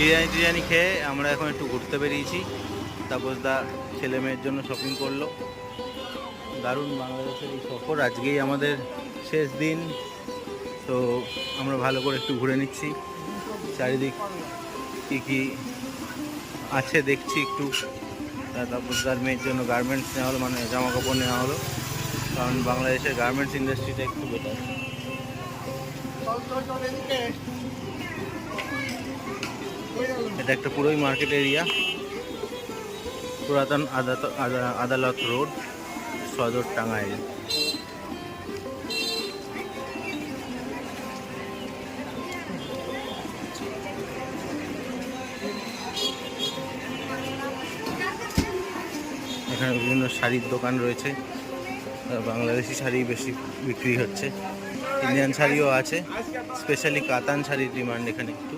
বিরিয়ানি টিরিয়ানি খেয়ে আমরা এখন একটু ঘুরতে বেরিয়েছি। তাপস দা ছেলে মেয়ের জন্য শপিং করলো। দারুণ বাংলাদেশের এই সফর, আজকেই আমাদের শেষ দিন। তো আমরা ভালো করে একটু ঘুরে নিচ্ছি, চারিদিক কী কী আছে দেখছি একটু। তাপসদার মেয়ের জন্য গার্মেন্টস নেওয়া হলো, মানে জামা কাপড় নেওয়া হলো, কারণ বাংলাদেশের গার্মেন্টস ইন্ডাস্ট্রিটা একটু বেটার। এটা একটা পুরোই মার্কেট এরিয়া, পুরাতন আদালত রোড, সদর টাঙ্গাইল। এখানে বিভিন্ন শাড়ির দোকান রয়েছে, বাংলাদেশি শাড়ি বেশি বিক্রি হচ্ছে, ইন্ডিয়ান শাড়িও আছে, স্পেশালি কাতান শাড়ির ডিমান্ড এখানে একটু।